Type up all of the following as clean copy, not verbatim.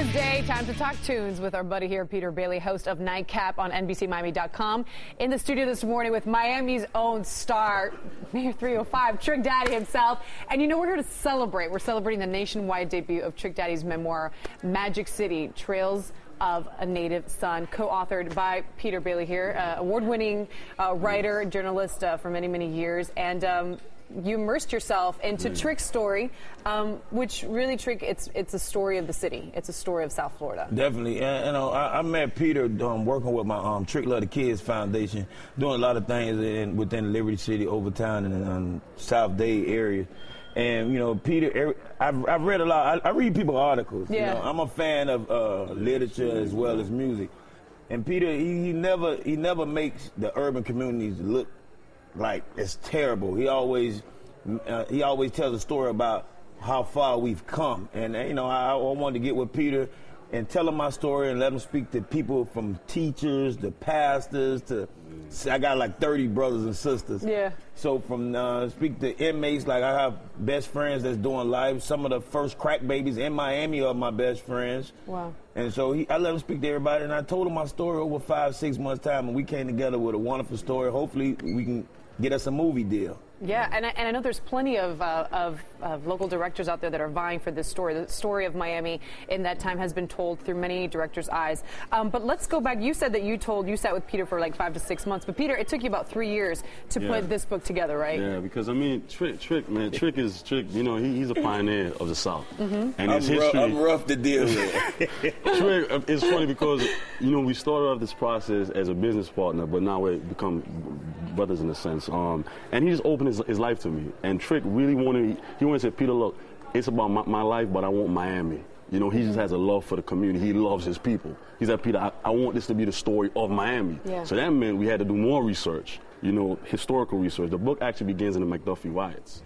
Tuesday, time to talk tunes with our buddy here, Peter Bailey, host of NiteCap on NBCMiami.com. In the studio this morning with Miami's own star, Mayor 305, Trick Daddy himself. And you know, we're here to celebrate. We're celebrating the nationwide debut of Trick Daddy's memoir, Magic City, Trails of a Native Son, co-authored by Peter Bailey here, award-winning writer, journalist for many, many years. And you immersed yourself into Trick's story, which really, Trick, it's a story of the city. It's a story of South Florida. Definitely. And, you know, I met Peter working with my Trick Love the Kids Foundation, doing a lot of things within Liberty City, Overtown, and South Day area. And, you know, Peter, I've read a lot. I read people's articles. Yeah. You know, I'm a fan of literature as well as music. And Peter, he never makes the urban communities look like it's terrible. He always tells a story about how far we've come. And, you know, I wanted to get with Peter and tell him my story and let him speak to people from teachers to pastors to, I got like 30 brothers and sisters. Yeah. So from speak to inmates, like I have best friends that's doing life. Some of the first crack babies in Miami are my best friends. Wow. And so I let him speak to everybody, and I told him my story over 5-6 months time, and we came together with a wonderful story. Hopefully we can get us a movie deal. Yeah, and I know there's plenty of local directors out there that are vying for this story. The story of Miami in that time has been told through many directors' eyes. But let's go back. You said that you sat with Peter for like 5 to 6 months. But Peter, it took you about 3 years to put this book together, right? Yeah, because I mean, Trick, is Trick. You know, he's a pioneer of the South, and his history. I'm rough to deal with. Trick, it's funny because you know we started off this process as a business partner, but now we've become brothers in a sense. And he just opened his life to me. And Trick really wanted to say, Peter, look, it's about my life, but I want Miami. You know, he just has a love for the community. He loves his people. He said, Peter, I want this to be the story of Miami. Yeah. So that meant we had to do more research, you know, historical research. The book actually begins in the McDuffie riots.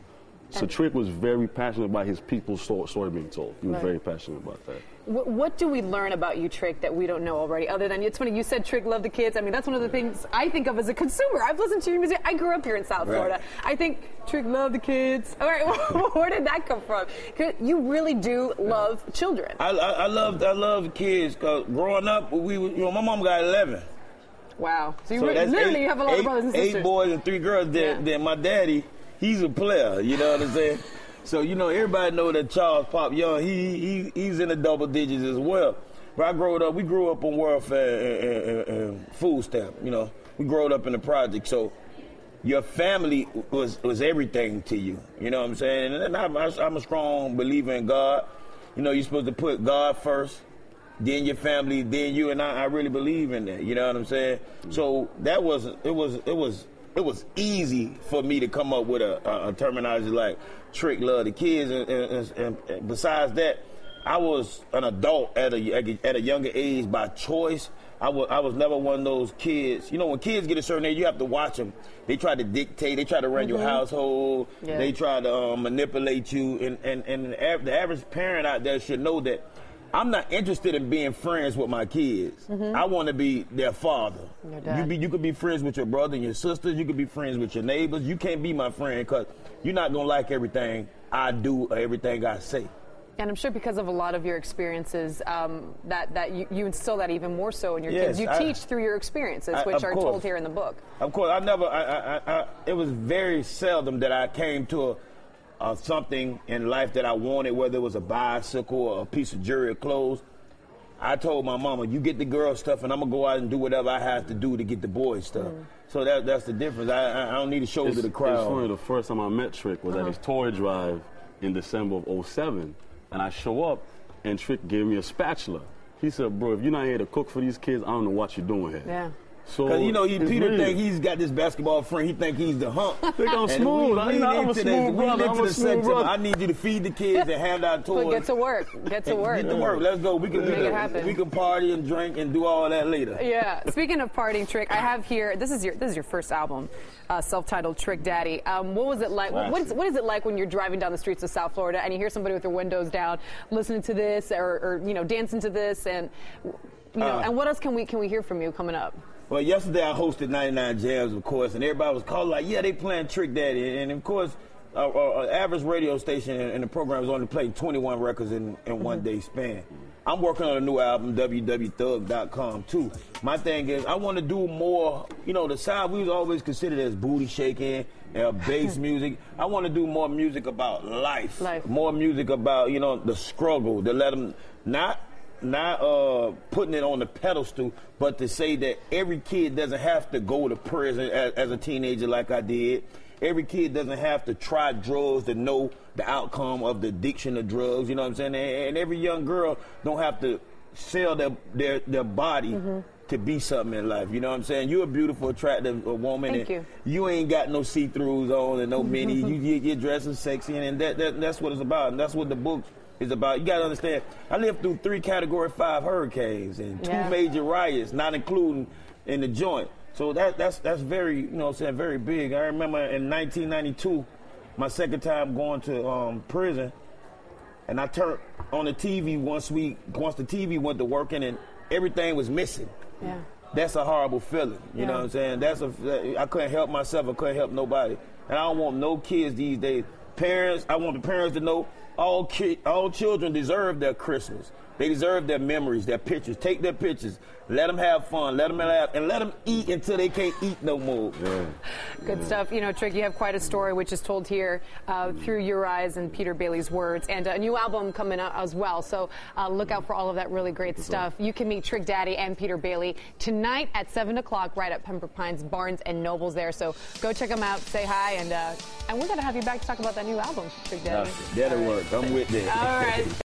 So Trick was very passionate about his people's story being told. He was very passionate about that. What do we learn about you, Trick, that we don't know already? Other than, it's funny, you said Trick loved the kids. I mean, that's one of the things I think of as a consumer. I've listened to your music. I grew up here in South Florida. I think Trick loved the kids. All right, where did that come from? 'Cause you really do love children. I love kids, because growing up, my mom got 11. Wow. So you literally you have a lot of brothers and sisters. 8 boys and 3 girls. Then my daddy, he's a player, you know what I'm saying? So, you know, everybody know that Charles Pop Young, he's in the double digits as well. But we grew up on welfare and food stamp, you know. We grew up in the project, so your family was everything to you, you know what I'm saying? And I'm a strong believer in God. You know, you're supposed to put God first, then your family, then you, and I really believe in that, you know what I'm saying? So it was easy for me to come up with a terminology like Trick love the kids, and besides that, I was an adult at a younger age by choice. I was never one of those kids. You know, when kids get a certain age, you have to watch them. They try to dictate. They try to run your household. Yeah. They try to manipulate you. And the average parent out there should know that I'm not interested in being friends with my kids. I want to be their father. You could be friends with your brother and your sisters. You could be friends with your neighbors. You can't be my friend because you're not going to like everything I do or everything I say. And I'm sure because of a lot of your experiences, that you instill that even more so in your kids. You teach through your experiences, which are told here in the book. Of course. It was very seldom that I came to something in life that I wanted, whether it was a bicycle or a piece of jewelry or clothes. I told my mama, you get the girl stuff and I'm going to go out and do whatever I have to do to get the boy stuff. So that's the difference. I don't need to show to the crowd. It's funny, the first time I met Trick was at his toy drive in December of '07. And I show up and Trick gave me a spatula. He said, bro, if you're not here to cook for these kids, I don't know what you're doing here. Yeah. Because, you know, Peter think he's got this basketball friend. He think he's the hump. Think I'm smooth. I'm a smooth brother. I need you to feed the kids and hand out toys. Get to work. Get to work. Let's go. We can make it happen. We can party and drink and do all that later. Yeah. Speaking of partying, Trick, I have here. This is your first album, self-titled Trick Daddy. What was it like? What is it like when you're driving down the streets of South Florida and you hear somebody with their windows down, listening to this or you know, dancing to this, and you know, and what else can we hear from you coming up? Well, yesterday I hosted 99 Jams, of course, and everybody was calling like, yeah, they playing Trick Daddy. And of course, our average radio station in the program is only playing 21 records in one day span. I'm working on a new album, www.thug.com, too. My thing is, I want to do more, you know, the South, we was always considered as booty shaking, bass music. I want to do more music about life. More music about, you know, the struggle, to let them not putting it on the pedestal, but to say that every kid doesn't have to go to prison as a teenager like I did. Every kid doesn't have to try drugs to know the outcome of the addiction of drugs, you know what I'm saying? And every young girl don't have to sell their body to be something in life, you know what I'm saying? You're a beautiful, attractive woman. Thank you. You ain't got no see-throughs on and no minis. You're dressing sexy, and that's what it's about, and that's what the book is about. You got to understand, I lived through 3 Category 5 hurricanes and 2 major riots, not including in the joint. So that's very, you know what I'm saying, very big. I remember in 1992, my second time going to prison, and I turned on the TV once the TV went to working and everything was missing. Yeah. That's a horrible feeling, you know what I'm saying? I couldn't help myself, I couldn't help nobody. And I don't want no kids these days. Parents, I want the parents to know all children deserve their Christmas. They deserve their memories, their pictures. Take their pictures. Let them have fun. Let them laugh. And let them eat until they can't eat no more. Yeah. Good stuff. You know, Trick, you have quite a story which is told here through your eyes and Peter Bailey's words. And a new album coming out as well. So look out for all of that really great stuff. You can meet Trick Daddy and Peter Bailey tonight at 7 o'clock right at Pembroke Pines, Barnes and Nobles there. So go check them out. Say hi. And we're going to have you back to talk about that new album, Trick Daddy. That'll work. I'm with that. All right.